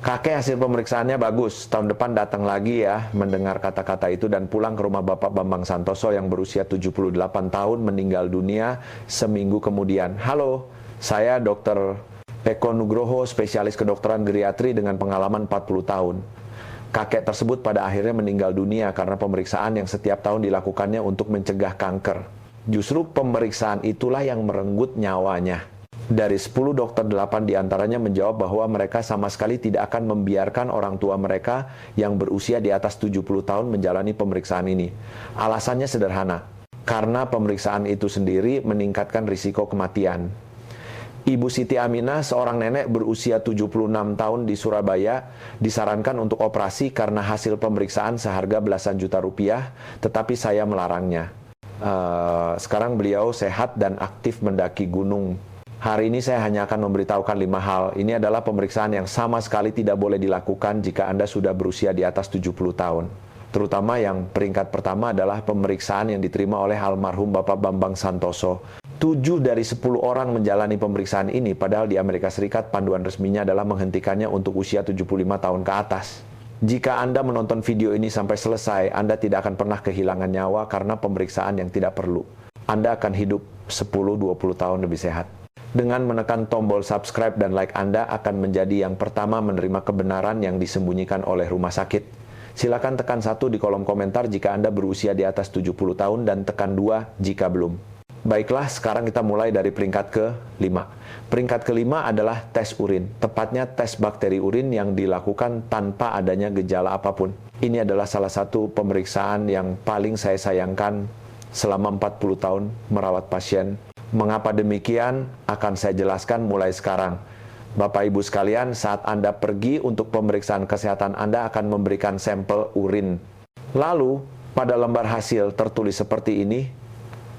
Kakek hasil pemeriksaannya bagus, tahun depan datang lagi ya. Mendengar kata-kata itu dan pulang ke rumah Bapak Bambang Santoso yang berusia 78 tahun meninggal dunia seminggu kemudian. Halo, saya Dr. Eko Nugroho, spesialis kedokteran geriatri dengan pengalaman 40 tahun. Kakek tersebut pada akhirnya meninggal dunia karena pemeriksaan yang setiap tahun dilakukannya untuk mencegah kanker. Justru pemeriksaan itulah yang merenggut nyawanya. Dari 10 dokter, 8 diantaranya menjawab bahwa mereka sama sekali tidak akan membiarkan orang tua mereka yang berusia di atas 70 tahun menjalani pemeriksaan ini. Alasannya sederhana, karena pemeriksaan itu sendiri meningkatkan risiko kematian. Ibu Siti Aminah, seorang nenek berusia 76 tahun di Surabaya, disarankan untuk operasi karena hasil pemeriksaan seharga belasan juta rupiah, tetapi saya melarangnya. Sekarang beliau sehat dan aktif mendaki gunung. Hari ini saya hanya akan memberitahukan 5 hal. Ini adalah pemeriksaan yang sama sekali tidak boleh dilakukan jika Anda sudah berusia di atas 70 tahun. Terutama yang peringkat pertama adalah pemeriksaan yang diterima oleh almarhum Bapak Bambang Santoso. 7 dari 10 orang menjalani pemeriksaan ini, padahal di Amerika Serikat panduan resminya adalah menghentikannya untuk usia 75 tahun ke atas. Jika Anda menonton video ini sampai selesai, Anda tidak akan pernah kehilangan nyawa karena pemeriksaan yang tidak perlu. Anda akan hidup 10-20 tahun lebih sehat. Dengan menekan tombol subscribe dan like, Anda akan menjadi yang pertama menerima kebenaran yang disembunyikan oleh rumah sakit. Silakan tekan 1 di kolom komentar jika Anda berusia di atas 70 tahun dan tekan 2 jika belum. Baiklah, sekarang kita mulai dari peringkat ke-5. Peringkat ke-5 adalah tes urin, tepatnya tes bakteri urin yang dilakukan tanpa adanya gejala apapun. Ini adalah salah satu pemeriksaan yang paling saya sayangkan selama 40 tahun merawat pasien. Mengapa demikian? Akan saya jelaskan mulai sekarang. Bapak Ibu sekalian, saat Anda pergi untuk pemeriksaan kesehatan, Anda akan memberikan sampel urin. Lalu, pada lembar hasil tertulis seperti ini,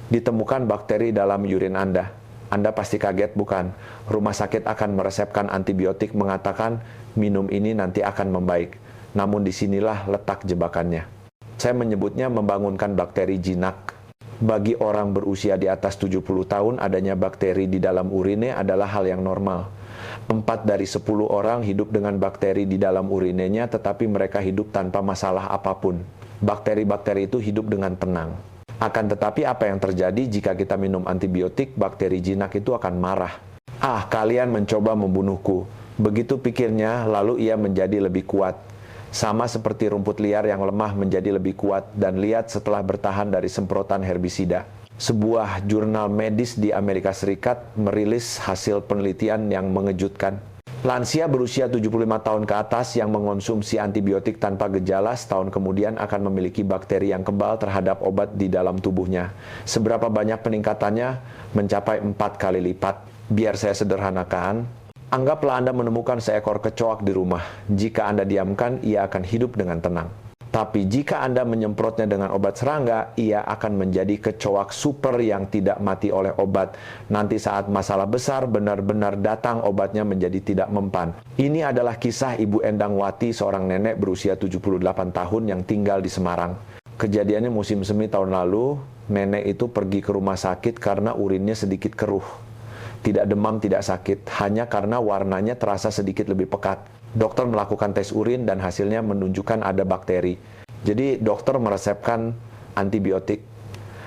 ditemukan bakteri dalam urin Anda. Anda pasti kaget, bukan? Rumah sakit akan meresepkan antibiotik, mengatakan minum ini nanti akan membaik. Namun disinilah letak jebakannya. Saya menyebutnya membangunkan bakteri jinak. Bagi orang berusia di atas 70 tahun, adanya bakteri di dalam urinnya adalah hal yang normal. 4 dari 10 orang hidup dengan bakteri di dalam urinnya, tetapi mereka hidup tanpa masalah apapun. Bakteri-bakteri itu hidup dengan tenang. Akan tetapi apa yang terjadi jika kita minum antibiotik, bakteri jinak itu akan marah. Ah, kalian mencoba membunuhku. Begitu pikirnya, lalu ia menjadi lebih kuat. Sama seperti rumput liar yang lemah menjadi lebih kuat, dan lihat setelah bertahan dari semprotan herbisida. Sebuah jurnal medis di Amerika Serikat merilis hasil penelitian yang mengejutkan. Lansia berusia 75 tahun ke atas yang mengonsumsi antibiotik tanpa gejala setahun kemudian akan memiliki bakteri yang kebal terhadap obat di dalam tubuhnya. Seberapa banyak peningkatannya? Mencapai 4 kali lipat. Biar saya sederhanakan, anggaplah Anda menemukan seekor kecoak di rumah. Jika Anda diamkan, ia akan hidup dengan tenang. Tapi jika Anda menyemprotnya dengan obat serangga, ia akan menjadi kecoak super yang tidak mati oleh obat. Nanti saat masalah besar benar-benar datang, obatnya menjadi tidak mempan. Ini adalah kisah Ibu Endang Wati, seorang nenek berusia 78 tahun yang tinggal di Semarang. Kejadiannya musim semi tahun lalu, nenek itu pergi ke rumah sakit karena urinnya sedikit keruh. Tidak demam, tidak sakit, hanya karena warnanya terasa sedikit lebih pekat. Dokter melakukan tes urin dan hasilnya menunjukkan ada bakteri. Jadi dokter meresepkan antibiotik.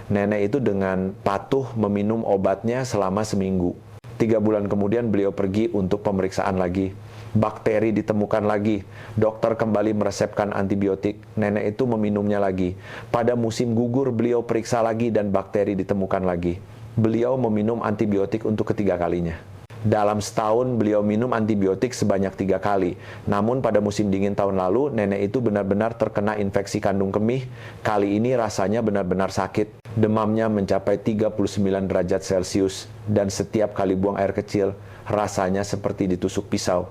Nenek itu dengan patuh meminum obatnya selama seminggu. 3 bulan kemudian beliau pergi untuk pemeriksaan lagi. Bakteri ditemukan lagi. Dokter kembali meresepkan antibiotik. Nenek itu meminumnya lagi. Pada musim gugur beliau periksa lagi dan bakteri ditemukan lagi. Beliau meminum antibiotik untuk ketiga kalinya. Dalam setahun beliau minum antibiotik sebanyak 3 kali. Namun pada musim dingin tahun lalu, nenek itu benar-benar terkena infeksi kandung kemih. Kali ini rasanya benar-benar sakit. Demamnya mencapai 39 derajat Celcius. Dan setiap kali buang air kecil, rasanya seperti ditusuk pisau.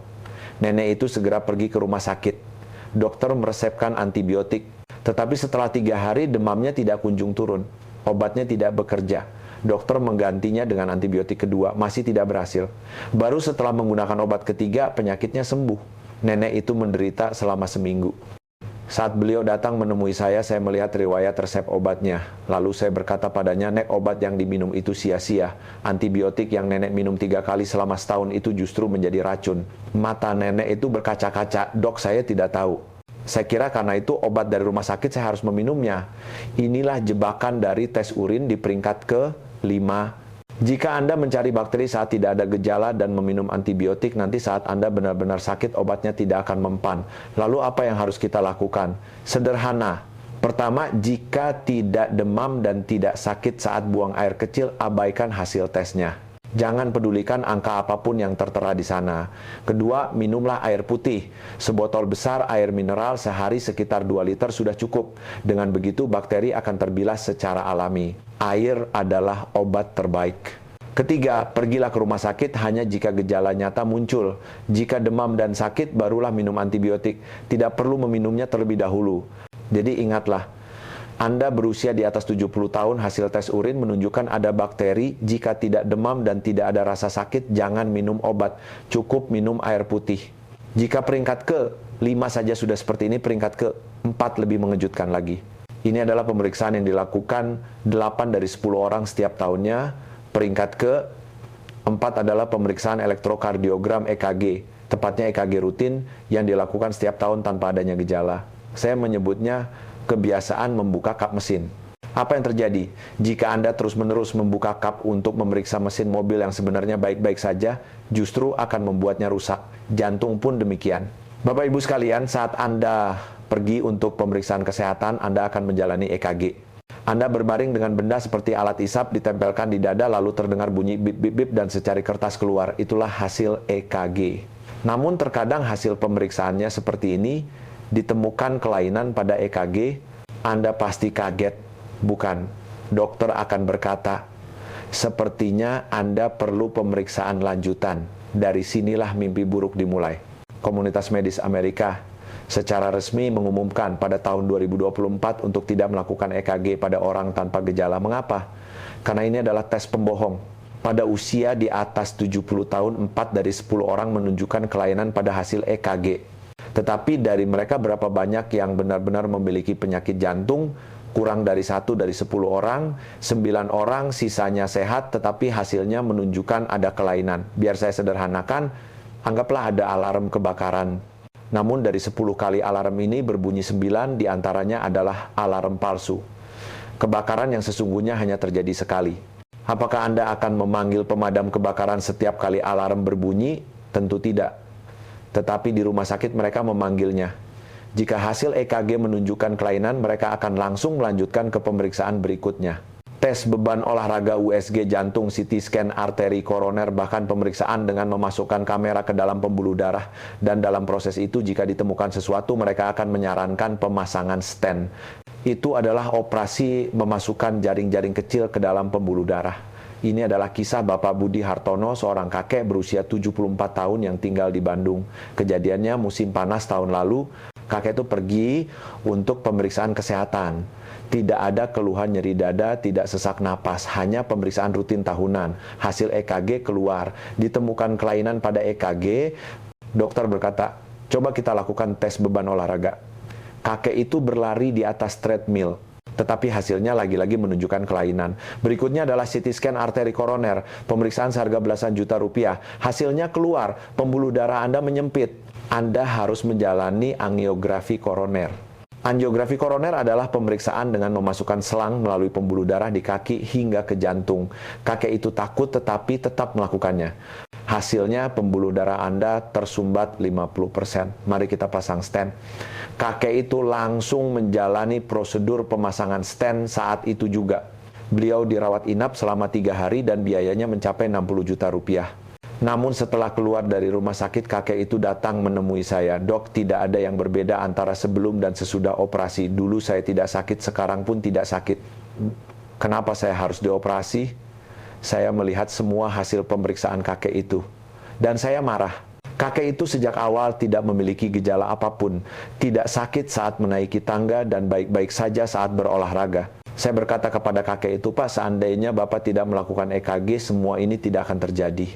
Nenek itu segera pergi ke rumah sakit. Dokter meresepkan antibiotik. Tetapi setelah 3 hari, demamnya tidak kunjung turun. Obatnya tidak bekerja. Dokter menggantinya dengan antibiotik kedua, masih tidak berhasil. Baru setelah menggunakan obat ketiga, penyakitnya sembuh. Nenek itu menderita selama seminggu. Saat beliau datang menemui saya melihat riwayat resep obatnya. Lalu saya berkata padanya, Nek, obat yang diminum itu sia-sia. Antibiotik yang nenek minum 3 kali selama setahun itu justru menjadi racun. Mata nenek itu berkaca-kaca, dok saya tidak tahu. Saya kira karena itu obat dari rumah sakit saya harus meminumnya. Inilah jebakan dari tes urin di peringkat ke-5. Jika Anda mencari bakteri saat tidak ada gejala dan meminum antibiotik, nanti saat Anda benar-benar sakit, obatnya tidak akan mempan. Lalu apa yang harus kita lakukan? Sederhana. Pertama, jika tidak demam dan tidak sakit saat buang air kecil, abaikan hasil tesnya. Jangan pedulikan angka apapun yang tertera di sana. Kedua, minumlah air putih. Sebotol besar air mineral sehari sekitar 2 liter sudah cukup. Dengan begitu, bakteri akan terbilas secara alami. Air adalah obat terbaik. Ketiga, pergilah ke rumah sakit hanya jika gejala nyata muncul. Jika demam dan sakit, barulah minum antibiotik. Tidak perlu meminumnya terlebih dahulu. Jadi ingatlah, Anda berusia di atas 70 tahun, hasil tes urin menunjukkan ada bakteri. Jika tidak demam dan tidak ada rasa sakit, jangan minum obat. Cukup minum air putih. Jika peringkat ke-5 saja sudah seperti ini, peringkat ke-4 lebih mengejutkan lagi. Ini adalah pemeriksaan yang dilakukan 8 dari 10 orang setiap tahunnya. Peringkat ke-4 adalah pemeriksaan elektrokardiogram EKG. Tepatnya EKG rutin yang dilakukan setiap tahun tanpa adanya gejala. Saya menyebutnya kebiasaan membuka kap mesin. Apa yang terjadi? Jika Anda terus-menerus membuka kap untuk memeriksa mesin mobil yang sebenarnya baik-baik saja, justru akan membuatnya rusak. Jantung pun demikian. Bapak Ibu sekalian, saat Anda pergi untuk pemeriksaan kesehatan, Anda akan menjalani EKG. Anda berbaring dengan benda seperti alat isap ditempelkan di dada, lalu terdengar bunyi bip-bip-bip dan secari kertas keluar. Itulah hasil EKG. Namun terkadang hasil pemeriksaannya seperti ini, ditemukan kelainan pada EKG, Anda pasti kaget. Bukan, dokter akan berkata, sepertinya Anda perlu pemeriksaan lanjutan. Dari sinilah mimpi buruk dimulai. Komunitas medis Amerika secara resmi mengumumkan pada tahun 2024 untuk tidak melakukan EKG pada orang tanpa gejala. Mengapa? Karena ini adalah tes pembohong. Pada usia di atas 70 tahun, 4 dari 10 orang menunjukkan kelainan pada hasil EKG. Tetapi dari mereka berapa banyak yang benar-benar memiliki penyakit jantung? Kurang dari 1 dari 10 orang, 9 orang sisanya sehat tetapi hasilnya menunjukkan ada kelainan. Biar saya sederhanakan, anggaplah ada alarm kebakaran. Namun dari 10 kali alarm ini berbunyi 9 diantaranya adalah alarm palsu. Kebakaran yang sesungguhnya hanya terjadi sekali. Apakah Anda akan memanggil pemadam kebakaran setiap kali alarm berbunyi? Tentu tidak. Tetapi di rumah sakit mereka memanggilnya. Jika hasil EKG menunjukkan kelainan, mereka akan langsung melanjutkan ke pemeriksaan berikutnya. Tes beban olahraga USG jantung, CT scan arteri koroner, bahkan pemeriksaan dengan memasukkan kamera ke dalam pembuluh darah. Dan dalam proses itu jika ditemukan sesuatu, mereka akan menyarankan pemasangan stent. Itu adalah operasi memasukkan jaring-jaring kecil ke dalam pembuluh darah. Ini adalah kisah Bapak Budi Hartono, seorang kakek berusia 74 tahun yang tinggal di Bandung. Kejadiannya musim panas tahun lalu, kakek itu pergi untuk pemeriksaan kesehatan. Tidak ada keluhan nyeri dada, tidak sesak napas, hanya pemeriksaan rutin tahunan. Hasil EKG keluar, ditemukan kelainan pada EKG. Dokter berkata, coba kita lakukan tes beban olahraga. Kakek itu berlari di atas treadmill. Tetapi hasilnya lagi-lagi menunjukkan kelainan. Berikutnya adalah CT scan arteri koroner, pemeriksaan seharga belasan juta rupiah. Hasilnya keluar, pembuluh darah Anda menyempit. Anda harus menjalani angiografi koroner. Angiografi koroner adalah pemeriksaan dengan memasukkan selang melalui pembuluh darah di kaki hingga ke jantung. Kakek itu takut tetapi tetap melakukannya. Hasilnya pembuluh darah Anda tersumbat 50%. Mari kita pasang stent. Kakek itu langsung menjalani prosedur pemasangan stent saat itu juga. Beliau dirawat inap selama 3 hari dan biayanya mencapai 60 juta rupiah. Namun setelah keluar dari rumah sakit, kakek itu datang menemui saya. Dok, tidak ada yang berbeda antara sebelum dan sesudah operasi. Dulu saya tidak sakit, sekarang pun tidak sakit. Kenapa saya harus dioperasi? Saya melihat semua hasil pemeriksaan kakek itu. Dan saya marah. Kakek itu sejak awal tidak memiliki gejala apapun. Tidak sakit saat menaiki tangga dan baik-baik saja saat berolahraga. Saya berkata kepada kakek itu, Pak, seandainya Bapak tidak melakukan EKG, semua ini tidak akan terjadi.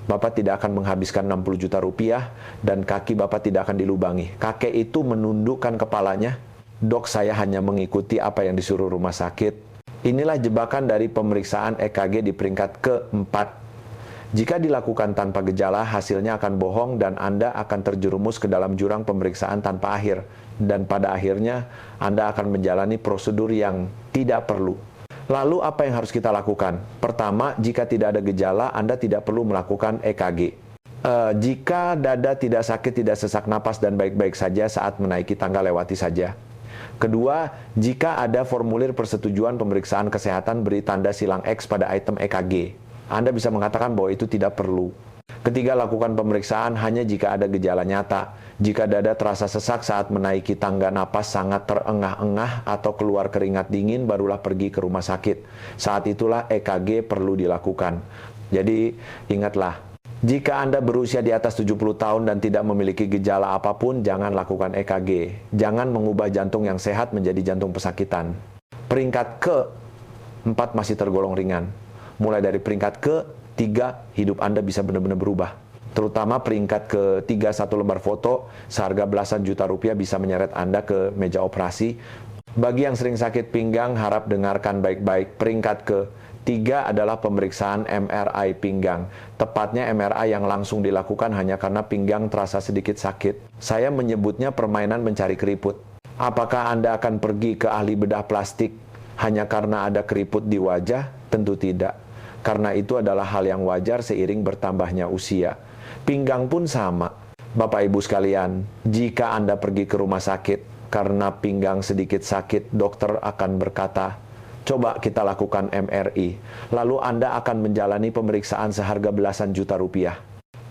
Bapak tidak akan menghabiskan 60 juta rupiah dan kaki Bapak tidak akan dilubangi. Kakek itu menundukkan kepalanya Dok, saya hanya mengikuti apa yang disuruh rumah sakit. Inilah jebakan dari pemeriksaan EKG di peringkat keempat. Jika dilakukan tanpa gejala, hasilnya akan bohong dan Anda akan terjerumus ke dalam jurang pemeriksaan tanpa akhir. Dan pada akhirnya, Anda akan menjalani prosedur yang tidak perlu. Lalu apa yang harus kita lakukan? Pertama, jika tidak ada gejala, Anda tidak perlu melakukan EKG. Jika dada tidak sakit, tidak sesak napas, dan baik-baik saja saat menaiki tangga, lewati saja. Kedua, jika ada formulir persetujuan pemeriksaan kesehatan, beri tanda silang X pada item EKG. Anda bisa mengatakan bahwa itu tidak perlu. Ketiga, lakukan pemeriksaan hanya jika ada gejala nyata. Jika dada terasa sesak saat menaiki tangga, napas sangat terengah-engah atau keluar keringat dingin, barulah pergi ke rumah sakit. Saat itulah EKG perlu dilakukan. Jadi, ingatlah, jika Anda berusia di atas 70 tahun dan tidak memiliki gejala apapun, jangan lakukan EKG. Jangan mengubah jantung yang sehat menjadi jantung pesakitan. Peringkat ke-4 masih tergolong ringan. Mulai dari peringkat ke-3, hidup Anda bisa benar-benar berubah. Terutama peringkat ke-3, satu lembar foto, seharga belasan juta rupiah bisa menyeret Anda ke meja operasi. Bagi yang sering sakit pinggang, harap dengarkan baik-baik. Peringkat ke-3 adalah pemeriksaan MRI pinggang. Tepatnya MRI yang langsung dilakukan hanya karena pinggang terasa sedikit sakit. Saya menyebutnya permainan mencari keriput. Apakah Anda akan pergi ke ahli bedah plastik hanya karena ada keriput di wajah? Tentu tidak. Karena itu adalah hal yang wajar seiring bertambahnya usia. Pinggang pun sama. Bapak Ibu sekalian, jika Anda pergi ke rumah sakit karena pinggang sedikit sakit, dokter akan berkata, coba kita lakukan MRI. Lalu Anda akan menjalani pemeriksaan seharga belasan juta rupiah.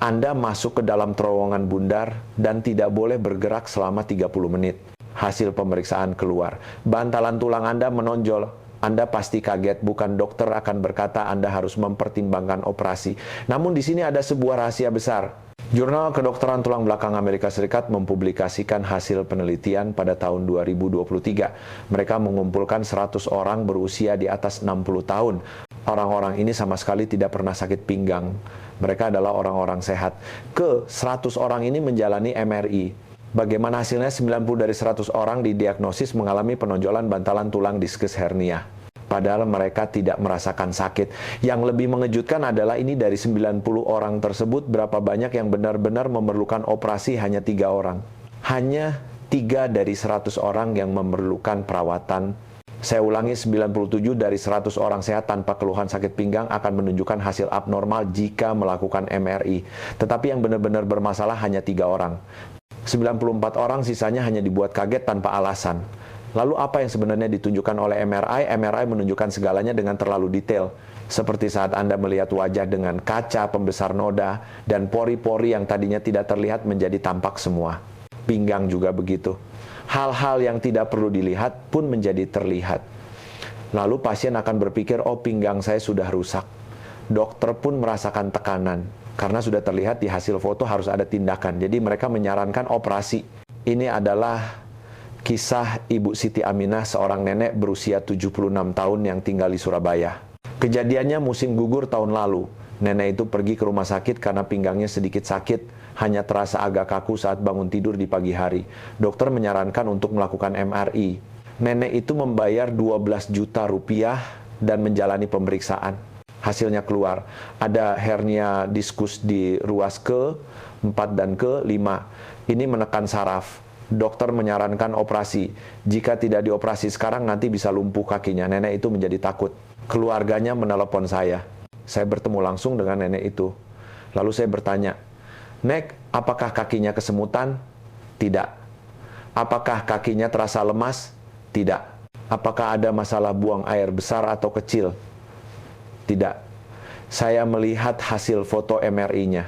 Anda masuk ke dalam terowongan bundar dan tidak boleh bergerak selama 30 menit. Hasil pemeriksaan keluar. Bantalan tulang Anda menonjol. Anda pasti kaget, bukan dokter akan berkata Anda harus mempertimbangkan operasi. Namun di sini ada sebuah rahasia besar. Jurnal Kedokteran Tulang Belakang Amerika Serikat mempublikasikan hasil penelitian pada tahun 2023. Mereka mengumpulkan 100 orang berusia di atas 60 tahun. Orang-orang ini sama sekali tidak pernah sakit pinggang. Mereka adalah orang-orang sehat. Ke 100 orang ini menjalani MRI. Bagaimana hasilnya? 90 dari 100 orang didiagnosis mengalami penonjolan bantalan tulang diskus hernia. Padahal mereka tidak merasakan sakit. Yang lebih mengejutkan adalah ini dari 90 orang tersebut, berapa banyak yang benar-benar memerlukan operasi? Hanya 3 orang. Hanya 3 dari 100 orang yang memerlukan perawatan. Saya ulangi, 97 dari 100 orang sehat tanpa keluhan sakit pinggang akan menunjukkan hasil abnormal jika melakukan MRI. Tetapi yang benar-benar bermasalah hanya 3 orang. 94 orang sisanya hanya dibuat kaget tanpa alasan. Lalu apa yang sebenarnya ditunjukkan oleh MRI? MRI menunjukkan segalanya dengan terlalu detail. Seperti saat Anda melihat wajah dengan kaca pembesar noda dan pori-pori yang tadinya tidak terlihat menjadi tampak semua. Pinggang juga begitu. Hal-hal yang tidak perlu dilihat pun menjadi terlihat. Lalu pasien akan berpikir, oh pinggang saya sudah rusak. Dokter pun merasakan tekanan. Karena sudah terlihat di hasil foto harus ada tindakan. Jadi mereka menyarankan operasi. Ini adalah kisah Ibu Siti Aminah, seorang nenek berusia 76 tahun yang tinggal di Surabaya. Kejadiannya musim gugur tahun lalu. Nenek itu pergi ke rumah sakit karena pinggangnya sedikit sakit, hanya terasa agak kaku saat bangun tidur di pagi hari. Dokter menyarankan untuk melakukan MRI. Nenek itu membayar 12 juta rupiah dan menjalani pemeriksaan. Hasilnya keluar, ada hernia diskus di ruas ke-4 dan ke-5. Ini menekan saraf. Dokter menyarankan operasi. Jika tidak dioperasi sekarang, nanti bisa lumpuh kakinya. Nenek itu menjadi takut. Keluarganya menelepon saya. Saya bertemu langsung dengan nenek itu. Lalu saya bertanya, Nek, apakah kakinya kesemutan? Tidak. Apakah kakinya terasa lemas? Tidak. Apakah ada masalah buang air besar atau kecil? Tidak. Saya melihat hasil foto MRI-nya.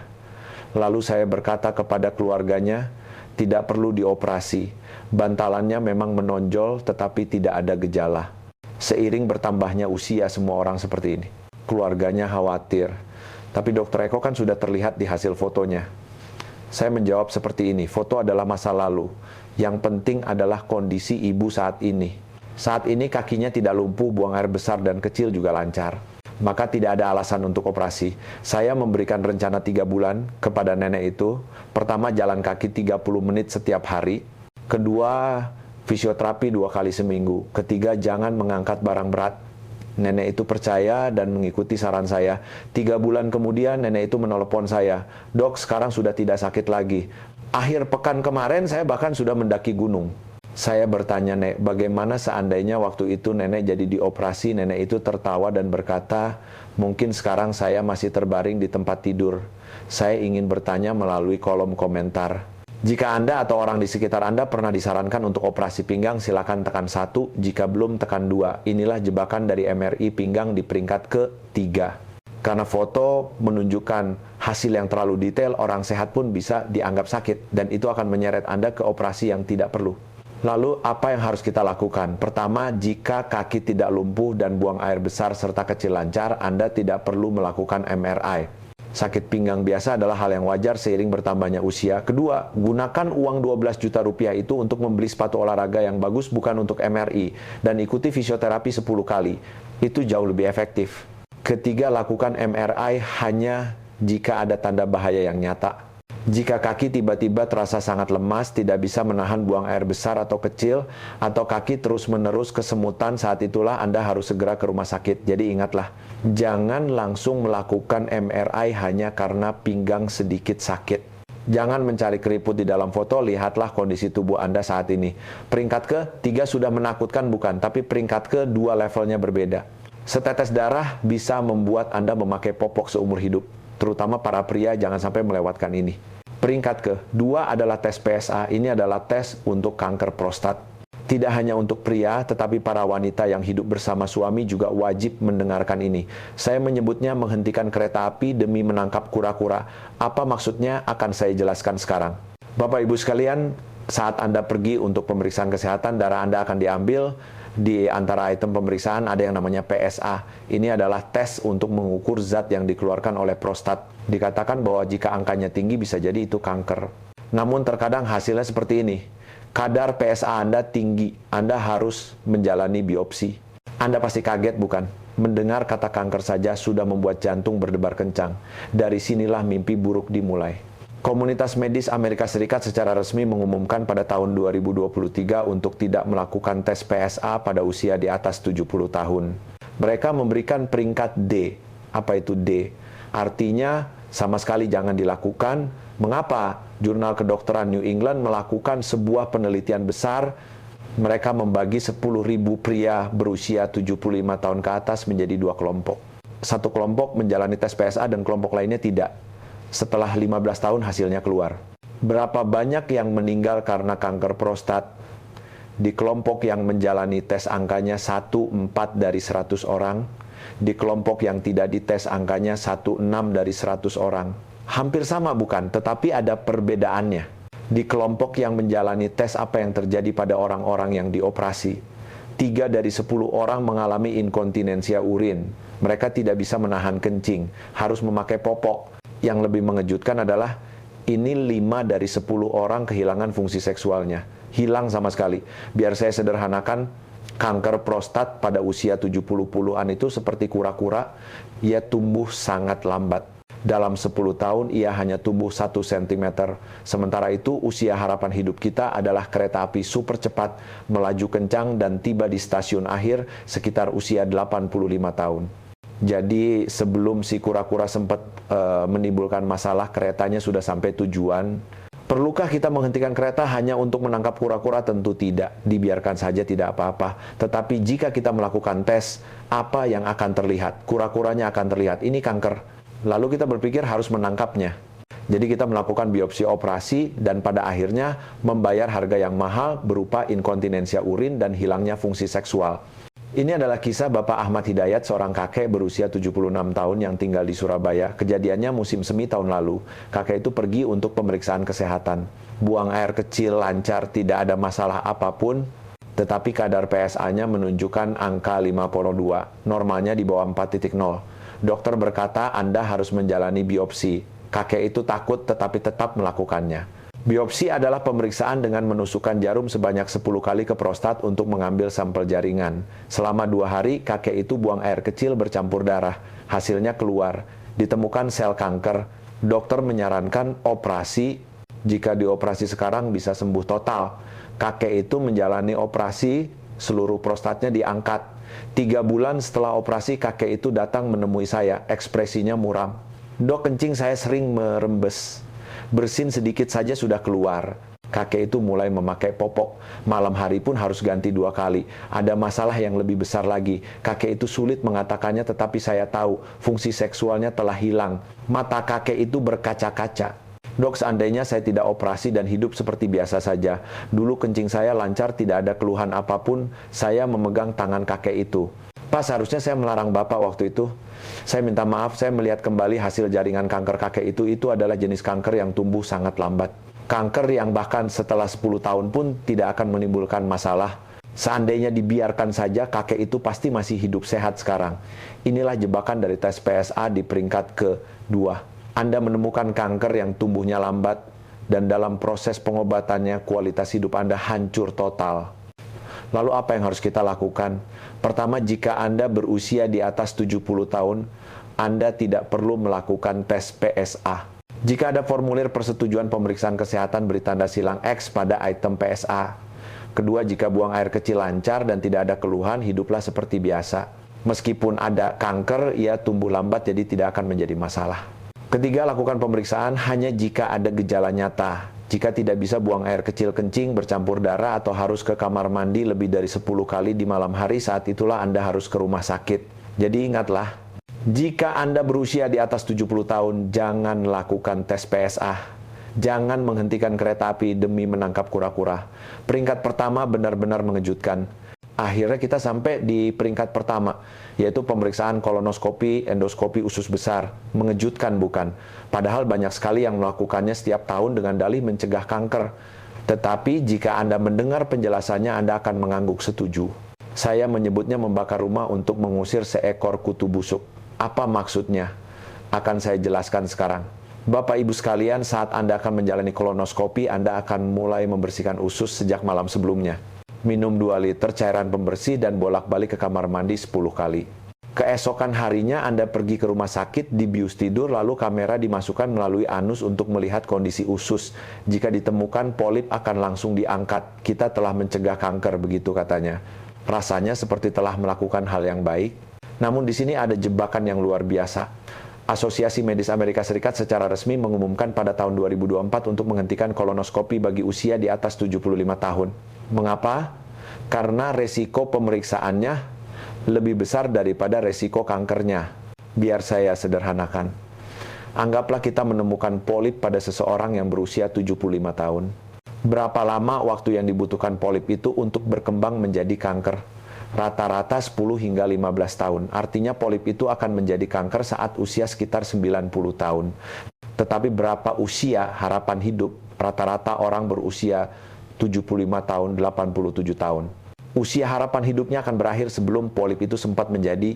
Lalu saya berkata kepada keluarganya, tidak perlu dioperasi. Bantalannya memang menonjol, tetapi tidak ada gejala. Seiring bertambahnya usia semua orang seperti ini. Keluarganya khawatir. Tapi Dokter Eko kan sudah terlihat di hasil fotonya. Saya menjawab seperti ini, foto adalah masa lalu. Yang penting adalah kondisi ibu saat ini. Saat ini kakinya tidak lumpuh, buang air besar dan kecil juga lancar. Maka tidak ada alasan untuk operasi. Saya memberikan rencana 3 bulan kepada nenek itu. Pertama, jalan kaki 30 menit setiap hari. Kedua, fisioterapi 2 kali seminggu. Ketiga, jangan mengangkat barang berat. Nenek itu percaya dan mengikuti saran saya. 3 bulan kemudian nenek itu menelepon saya, "Dok, sekarang sudah tidak sakit lagi. Akhir pekan kemarin saya bahkan sudah mendaki gunung." Saya bertanya, "Nek, bagaimana seandainya waktu itu nenek jadi dioperasi?" Nenek itu tertawa dan berkata, "Mungkin sekarang saya masih terbaring di tempat tidur." Saya ingin bertanya melalui kolom komentar. Jika Anda atau orang di sekitar Anda pernah disarankan untuk operasi pinggang, silakan tekan 1. Jika belum, tekan 2. Inilah jebakan dari MRI pinggang di peringkat ke-3. Karena foto menunjukkan hasil yang terlalu detail, orang sehat pun bisa dianggap sakit. Dan itu akan menyeret Anda ke operasi yang tidak perlu. Lalu, apa yang harus kita lakukan? Pertama, jika kaki tidak lumpuh dan buang air besar serta kecil lancar, Anda tidak perlu melakukan MRI. Sakit pinggang biasa adalah hal yang wajar seiring bertambahnya usia. Kedua, gunakan uang 12 juta rupiah itu untuk membeli sepatu olahraga yang bagus, bukan untuk MRI. Dan ikuti fisioterapi 10 kali. Itu jauh lebih efektif. Ketiga, lakukan MRI hanya jika ada tanda bahaya yang nyata. Jika kaki tiba-tiba terasa sangat lemas, tidak bisa menahan buang air besar atau kecil, atau kaki terus-menerus kesemutan, saat itulah Anda harus segera ke rumah sakit. Jadi ingatlah, jangan langsung melakukan MRI hanya karena pinggang sedikit sakit. Jangan mencari keriput di dalam foto, lihatlah kondisi tubuh Anda saat ini. Peringkat ke-3 sudah menakutkan bukan, tapi peringkat ke-2 levelnya berbeda. Setetes darah bisa membuat Anda memakai popok seumur hidup. Terutama para pria, jangan sampai melewatkan ini. Peringkat ke-2 adalah tes PSA. Ini adalah tes untuk kanker prostat. Tidak hanya untuk pria, tetapi para wanita yang hidup bersama suami juga wajib mendengarkan ini. Saya menyebutnya menghentikan kereta api demi menangkap kura-kura. Apa maksudnya akan saya jelaskan sekarang. Bapak Ibu sekalian, saat Anda pergi untuk pemeriksaan kesehatan, darah Anda akan diambil. Di antara item pemeriksaan ada yang namanya PSA. Ini adalah tes untuk mengukur zat yang dikeluarkan oleh prostat. Dikatakan bahwa jika angkanya tinggi bisa jadi itu kanker. Namun terkadang hasilnya seperti ini. Kadar PSA Anda tinggi, Anda harus menjalani biopsi. Anda pasti kaget bukan? Mendengar kata kanker saja sudah membuat jantung berdebar kencang. Dari sinilah mimpi buruk dimulai. Komunitas medis Amerika Serikat secara resmi mengumumkan pada tahun 2023 untuk tidak melakukan tes PSA pada usia di atas 70 tahun. Mereka memberikan peringkat D. Apa itu D? Artinya sama sekali jangan dilakukan. Mengapa? Jurnal Kedokteran New England melakukan sebuah penelitian besar. Mereka membagi 10.000 pria berusia 75 tahun ke atas menjadi 2 kelompok. Satu kelompok menjalani tes PSA dan kelompok lainnya tidak. Setelah 15 tahun hasilnya keluar. Berapa banyak yang meninggal karena kanker prostat? Di kelompok yang menjalani tes angkanya 1/4 dari 100 orang. Di kelompok yang tidak dites angkanya 1/6 dari 100 orang. Hampir sama bukan? Tetapi ada perbedaannya. Di kelompok yang menjalani tes, apa yang terjadi pada orang-orang yang dioperasi? 3 dari 10 orang mengalami inkontinensia urin. Mereka tidak bisa menahan kencing, harus memakai popok. Yang lebih mengejutkan adalah ini 5 dari 10 orang kehilangan fungsi seksualnya. Hilang sama sekali. Biar saya sederhanakan, kanker prostat pada usia 70-puluhan itu seperti kura-kura, ia tumbuh sangat lambat. Dalam 10 tahun ia hanya tumbuh 1 cm. Sementara itu usia harapan hidup kita adalah kereta api super cepat, melaju kencang dan tiba di stasiun akhir sekitar usia 85 tahun. Jadi sebelum si kura-kura sempat menimbulkan masalah, keretanya sudah sampai tujuan. Perlukah kita menghentikan kereta hanya untuk menangkap kura-kura? Tentu tidak, dibiarkan saja tidak apa-apa. Tetapi jika kita melakukan tes, apa yang akan terlihat? Kura-kuranya akan terlihat, ini kanker. Lalu kita berpikir harus menangkapnya. Jadi kita melakukan biopsi operasi dan pada akhirnya membayar harga yang mahal berupa inkontinensia urin dan hilangnya fungsi seksual. Ini adalah kisah Bapak Ahmad Hidayat, seorang kakek berusia 76 tahun yang tinggal di Surabaya. Kejadiannya musim semi tahun lalu. Kakek itu pergi untuk pemeriksaan kesehatan. Buang air kecil, lancar, tidak ada masalah apapun. Tetapi kadar PSA-nya menunjukkan angka 52. Normalnya di bawah 4.0. Dokter berkata, Anda harus menjalani biopsi. Kakek itu takut tetapi tetap melakukannya. Biopsi adalah pemeriksaan dengan menusukkan jarum sebanyak 10 kali ke prostat untuk mengambil sampel jaringan. Selama 2 hari, kakek itu buang air kecil bercampur darah. Hasilnya keluar. Ditemukan sel kanker. Dokter menyarankan operasi Jika dioperasi sekarang bisa sembuh total. Kakek itu menjalani operasi, seluruh prostatnya diangkat. 3 bulan setelah operasi, kakek itu datang menemui saya, ekspresinya muram. Dok, kencing saya sering merembes. Bersin sedikit saja sudah keluar. Kakek itu mulai memakai popok. Malam hari pun harus ganti 2 kali. Ada masalah yang lebih besar lagi. Kakek itu sulit mengatakannya, tetapi saya tahu fungsi seksualnya telah hilang. Mata kakek itu berkaca-kaca. Dok, seandainya saya tidak operasi dan hidup seperti biasa saja. Dulu kencing saya lancar, tidak ada keluhan apapun. Saya memegang tangan kakek itu. Pak, seharusnya saya melarang Bapak waktu itu. Saya minta maaf, saya melihat kembali hasil jaringan kanker kakek itu. Itu adalah jenis kanker yang tumbuh sangat lambat. Kanker yang bahkan setelah 10 tahun pun tidak akan menimbulkan masalah. Seandainya dibiarkan saja, kakek itu pasti masih hidup sehat sekarang. Inilah jebakan dari tes PSA di peringkat kedua. Anda menemukan kanker yang tumbuhnya lambat, dan dalam proses pengobatannya kualitas hidup Anda hancur total. Lalu apa yang harus kita lakukan? Pertama, jika Anda berusia di atas 70 tahun, Anda tidak perlu melakukan tes PSA. Jika ada formulir persetujuan pemeriksaan kesehatan, beri tanda silang X pada item PSA. Kedua, jika buang air kecil lancar dan tidak ada keluhan, hiduplah seperti biasa. Meskipun ada kanker, ia tumbuh lambat jadi tidak akan menjadi masalah. Ketiga, lakukan pemeriksaan hanya jika ada gejala nyata. Jika tidak bisa buang air kecil kencing, bercampur darah, atau harus ke kamar mandi lebih dari 10 kali di malam hari, saat itulah Anda harus ke rumah sakit. Jadi ingatlah, jika Anda berusia di atas 70 tahun, jangan lakukan tes PSA. Jangan menghentikan kereta api demi menangkap kura-kura. Peringkat pertama benar-benar mengejutkan. Akhirnya kita sampai di peringkat pertama, yaitu pemeriksaan kolonoskopi, endoskopi usus besar. Mengejutkan bukan? Padahal banyak sekali yang melakukannya setiap tahun dengan dalih mencegah kanker. Tetapi jika Anda mendengar penjelasannya, Anda akan mengangguk setuju. Saya menyebutnya membakar rumah untuk mengusir seekor kutu busuk. Apa maksudnya? Akan saya jelaskan sekarang. Bapak Ibu sekalian, saat Anda akan menjalani kolonoskopi, Anda akan mulai membersihkan usus sejak malam sebelumnya. Minum 2 liter cairan pembersih dan bolak-balik ke kamar mandi 10 kali. Keesokan harinya Anda pergi ke rumah sakit, dibius tidur, lalu kamera dimasukkan melalui anus untuk melihat kondisi usus. Jika ditemukan polip akan langsung diangkat. Kita telah mencegah kanker, begitu katanya. Rasanya seperti telah melakukan hal yang baik. Namun di sini ada jebakan yang luar biasa. Asosiasi Medis Amerika Serikat secara resmi mengumumkan pada tahun 2024 untuk menghentikan kolonoskopi bagi usia di atas 75 tahun. Mengapa? Karena resiko pemeriksaannya lebih besar daripada resiko kankernya. Biar saya sederhanakan. Anggaplah kita menemukan polip pada seseorang yang berusia 75 tahun. Berapa lama waktu yang dibutuhkan polip itu untuk berkembang menjadi kanker? Rata-rata 10 hingga 15 tahun. Artinya polip itu akan menjadi kanker saat usia sekitar 90 tahun. Tetapi berapa usia harapan hidup? Rata-rata orang berusia 75 tahun, 87 tahun. Usia harapan hidupnya akan berakhir sebelum polip itu sempat menjadi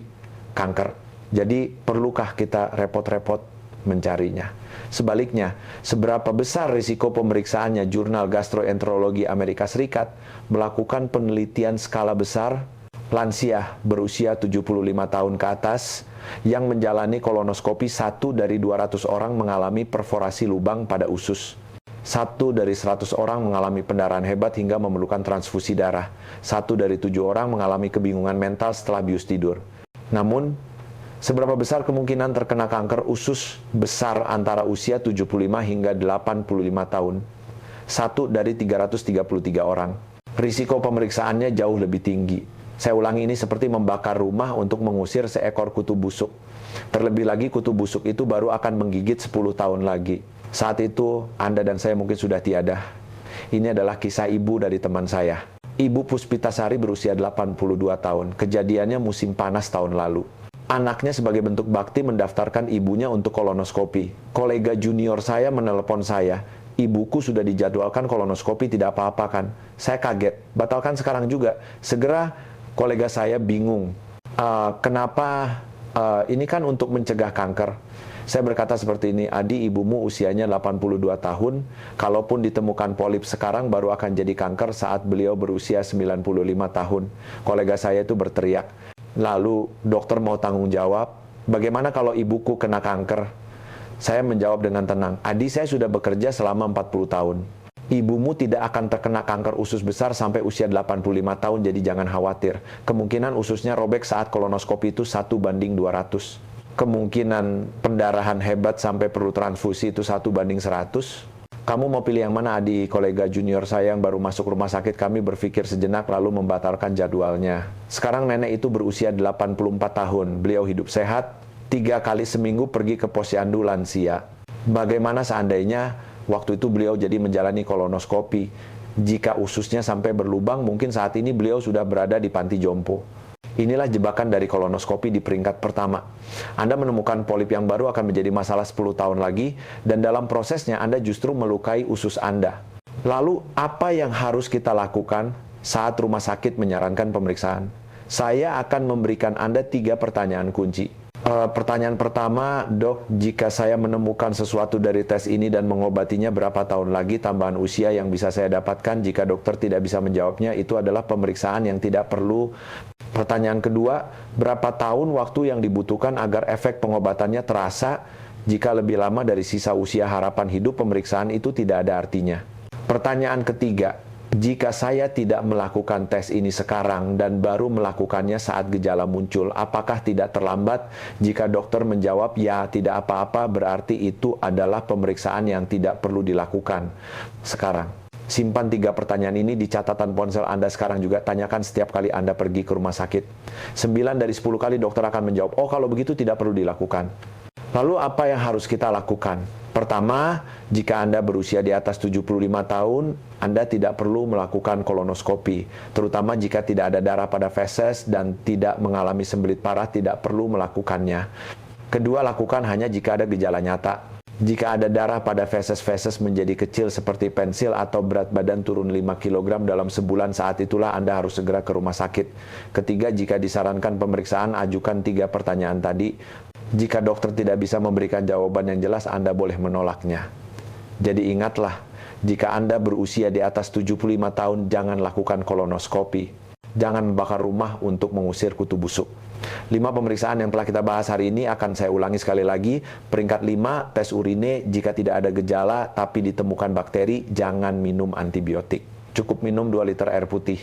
kanker. Jadi perlukah kita repot-repot mencarinya? Sebaliknya, seberapa besar risiko pemeriksaannya? Jurnal Gastroenterologi Amerika Serikat melakukan penelitian skala besar lansia berusia 75 tahun ke atas yang menjalani kolonoskopi. 1 dari 200 orang mengalami perforasi lubang pada usus. 1 dari 100 orang mengalami pendarahan hebat hingga memerlukan transfusi darah. 1 dari 7 orang mengalami kebingungan mental setelah bius tidur. Namun, seberapa besar kemungkinan terkena kanker usus besar antara usia 75 hingga 85 tahun? 1 dari 333 orang. Risiko pemeriksaannya jauh lebih tinggi. Saya ulangi, ini seperti membakar rumah untuk mengusir seekor kutu busuk. Terlebih lagi kutu busuk itu baru akan menggigit 10 tahun lagi. Saat itu Anda dan saya mungkin sudah tiada. Ini adalah kisah ibu dari teman saya. Ibu Puspitasari berusia 82 tahun. Kejadiannya musim panas tahun lalu. Anaknya sebagai bentuk bakti mendaftarkan ibunya untuk kolonoskopi. Kolega junior saya menelepon saya. Ibuku sudah dijadwalkan kolonoskopi, tidak apa-apa kan? Saya kaget. Batalkan sekarang juga. Segera kolega saya bingung. Kenapa ini kan untuk mencegah kanker? Saya berkata seperti ini, Adi, ibumu usianya 82 tahun. Kalaupun ditemukan polip sekarang, baru akan jadi kanker saat beliau berusia 95 tahun. Kolega saya itu berteriak. Lalu dokter mau tanggung jawab, bagaimana kalau ibuku kena kanker? Saya menjawab dengan tenang, "Adi, saya sudah bekerja selama 40 tahun. Ibumu tidak akan terkena kanker usus besar sampai usia 85 tahun, jadi jangan khawatir. Kemungkinan ususnya robek saat kolonoskopi itu 1:200. Kemungkinan pendarahan hebat sampai perlu transfusi itu 1:100. Kamu mau pilih yang mana, Adi?" Kolega junior saya yang baru masuk rumah sakit kami berpikir sejenak lalu membatalkan jadwalnya. Sekarang nenek itu berusia 84 tahun. Beliau hidup sehat, 3 kali seminggu pergi ke posyandu lansia. Bagaimana seandainya waktu itu beliau jadi menjalani kolonoskopi? Jika ususnya sampai berlubang, mungkin saat ini beliau sudah berada di panti jompo. Inilah jebakan dari kolonoskopi di peringkat pertama. Anda menemukan polip yang baru akan menjadi masalah 10 tahun lagi, dan dalam prosesnya Anda justru melukai usus Anda. Lalu, apa yang harus kita lakukan saat rumah sakit menyarankan pemeriksaan? Saya akan memberikan Anda 3 pertanyaan kunci. Pertanyaan pertama, "Dok, jika saya menemukan sesuatu dari tes ini dan mengobatinya, berapa tahun lagi tambahan usia yang bisa saya dapatkan?" Jika dokter tidak bisa menjawabnya, itu adalah pemeriksaan yang tidak perlu. Pertanyaan kedua, berapa tahun waktu yang dibutuhkan agar efek pengobatannya terasa? Jika lebih lama dari sisa usia harapan hidup, pemeriksaan itu tidak ada artinya. Pertanyaan ketiga, jika saya tidak melakukan tes ini sekarang dan baru melakukannya saat gejala muncul, apakah tidak terlambat? Jika dokter menjawab ya, tidak apa-apa, berarti itu adalah pemeriksaan yang tidak perlu dilakukan sekarang. Simpan 3 pertanyaan ini di catatan ponsel Anda sekarang juga. Tanyakan setiap kali Anda pergi ke rumah sakit. 9 dari 10 kali dokter akan menjawab, "Oh, kalau begitu tidak perlu dilakukan." Lalu apa yang harus kita lakukan? Pertama, jika Anda berusia di atas 75 tahun, Anda tidak perlu melakukan kolonoskopi. Terutama jika tidak ada darah pada feses dan tidak mengalami sembelit parah, tidak perlu melakukannya. Kedua, lakukan hanya jika ada gejala nyata. Jika ada darah pada feses-feses menjadi kecil seperti pensil atau berat badan turun 5 kg dalam sebulan, saat itulah Anda harus segera ke rumah sakit. Ketiga, jika disarankan pemeriksaan, ajukan 3 pertanyaan tadi. Jika dokter tidak bisa memberikan jawaban yang jelas, Anda boleh menolaknya. Jadi ingatlah, jika Anda berusia di atas 75 tahun, jangan lakukan kolonoskopi. Jangan membakar rumah untuk mengusir kutu busuk. 5 pemeriksaan yang telah kita bahas hari ini akan saya ulangi sekali lagi. Peringkat 5, tes urine. Jika tidak ada gejala tapi ditemukan bakteri, jangan minum antibiotik. Cukup minum 2 liter air putih.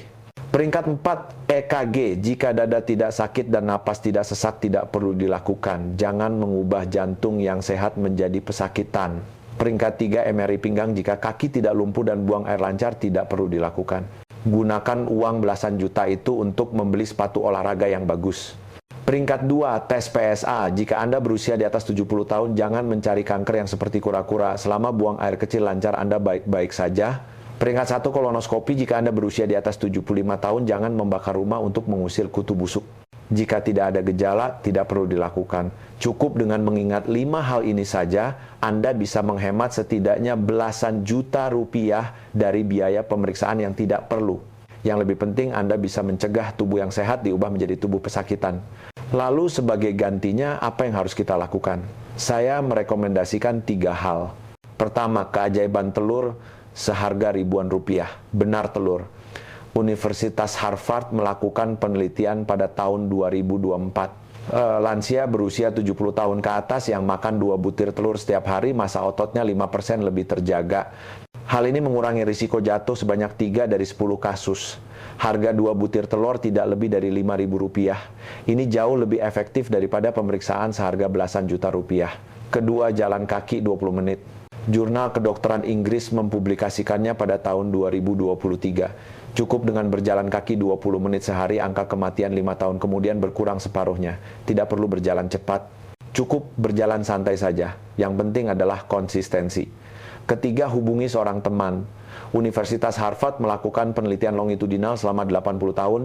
Peringkat 4, EKG. Jika dada tidak sakit dan napas tidak sesak, tidak perlu dilakukan. Jangan mengubah jantung yang sehat menjadi pesakitan. Peringkat 3, MRI pinggang. Jika kaki tidak lumpuh dan buang air lancar, tidak perlu dilakukan. Gunakan uang belasan juta itu untuk membeli sepatu olahraga yang bagus. Peringkat 2, tes PSA. Jika Anda berusia di atas 70 tahun, jangan mencari kanker yang seperti kura-kura. Selama buang air kecil lancar, Anda baik-baik saja. Peringkat 1, kolonoskopi. Jika Anda berusia di atas 75 tahun, jangan membakar rumah untuk mengusir kutu busuk. Jika tidak ada gejala, tidak perlu dilakukan. Cukup dengan mengingat 5 hal ini saja, Anda bisa menghemat setidaknya belasan juta rupiah dari biaya pemeriksaan yang tidak perlu. Yang lebih penting, Anda bisa mencegah tubuh yang sehat diubah menjadi tubuh pesakitan. Lalu sebagai gantinya, apa yang harus kita lakukan? Saya merekomendasikan 3 hal. Pertama, keajaiban telur seharga ribuan rupiah. Benar telur. Universitas Harvard melakukan penelitian pada tahun 2024. Lansia berusia 70 tahun ke atas yang makan 2 butir telur setiap hari, massa ototnya 5% lebih terjaga. Hal ini mengurangi risiko jatuh sebanyak 3 dari 10 kasus. Harga 2 butir telur tidak lebih dari Rp5.000. Ini jauh lebih efektif daripada pemeriksaan seharga belasan juta rupiah. Kedua, jalan kaki 20 menit. Jurnal Kedokteran Inggris mempublikasikannya pada tahun 2023. Cukup dengan berjalan kaki 20 menit sehari, angka kematian 5 tahun kemudian berkurang separuhnya. Tidak perlu berjalan cepat. Cukup berjalan santai saja. Yang penting adalah konsistensi. Ketiga, hubungi seorang teman. Universitas Harvard melakukan penelitian longitudinal selama 80 tahun.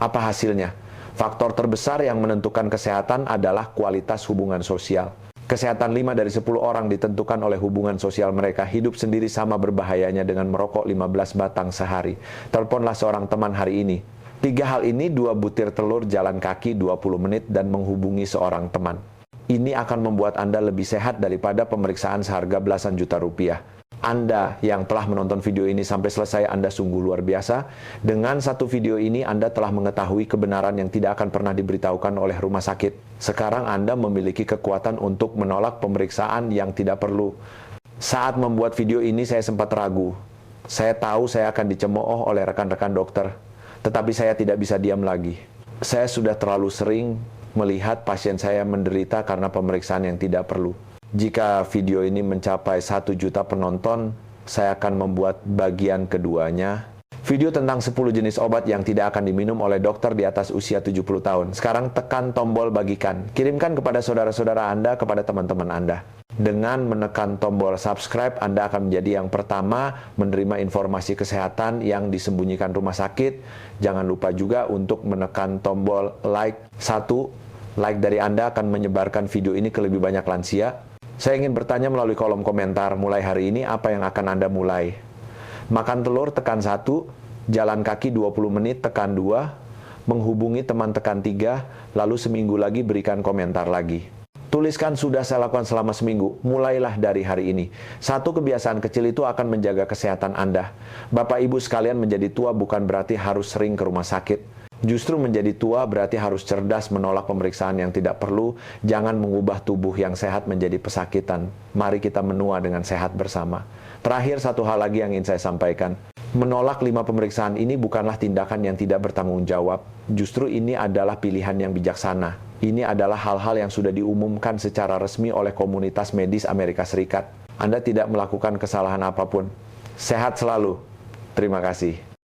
Apa hasilnya? Faktor terbesar yang menentukan kesehatan adalah kualitas hubungan sosial. Kesehatan 5 dari 10 orang ditentukan oleh hubungan sosial mereka. Hidup sendiri sama berbahayanya dengan merokok 15 batang sehari. Teleponlah seorang teman hari ini. 3 hal ini, 2 butir telur, jalan kaki 20 menit, dan menghubungi seorang teman. Ini akan membuat Anda lebih sehat daripada pemeriksaan seharga belasan juta rupiah. Anda yang telah menonton video ini sampai selesai, Anda sungguh luar biasa. Dengan satu video ini, Anda telah mengetahui kebenaran yang tidak akan pernah diberitahukan oleh rumah sakit. Sekarang Anda memiliki kekuatan untuk menolak pemeriksaan yang tidak perlu. Saat membuat video ini, saya sempat ragu. Saya tahu saya akan dicemooh oleh rekan-rekan dokter, tetapi saya tidak bisa diam lagi. Saya sudah terlalu sering melihat pasien saya menderita karena pemeriksaan yang tidak perlu. Jika video ini mencapai 1 juta penonton, saya akan membuat bagian keduanya. Video tentang 10 jenis obat yang tidak akan diminum oleh dokter di atas usia 70 tahun. Sekarang tekan tombol bagikan. Kirimkan kepada saudara-saudara Anda, kepada teman-teman Anda. Dengan menekan tombol subscribe, Anda akan menjadi yang pertama menerima informasi kesehatan yang disembunyikan rumah sakit. Jangan lupa juga untuk menekan tombol like. Like dari Anda akan menyebarkan video ini ke lebih banyak lansia. Saya ingin bertanya melalui kolom komentar, mulai hari ini apa yang akan Anda mulai? Makan telur, tekan 1, jalan kaki 20 menit, tekan 2, menghubungi teman, tekan 3, lalu seminggu lagi berikan komentar lagi. Tuliskan sudah saya lakukan selama seminggu, mulailah dari hari ini. Satu kebiasaan kecil itu akan menjaga kesehatan Anda. Bapak Ibu sekalian, menjadi tua bukan berarti harus sering ke rumah sakit. Justru menjadi tua berarti harus cerdas menolak pemeriksaan yang tidak perlu. Jangan mengubah tubuh yang sehat menjadi pesakitan. Mari kita menua dengan sehat bersama. Terakhir, satu hal lagi yang ingin saya sampaikan. Menolak 5 pemeriksaan ini bukanlah tindakan yang tidak bertanggung jawab. Justru ini adalah pilihan yang bijaksana. Ini adalah hal-hal yang sudah diumumkan secara resmi oleh komunitas medis Amerika Serikat. Anda tidak melakukan kesalahan apapun. Sehat selalu. Terima kasih.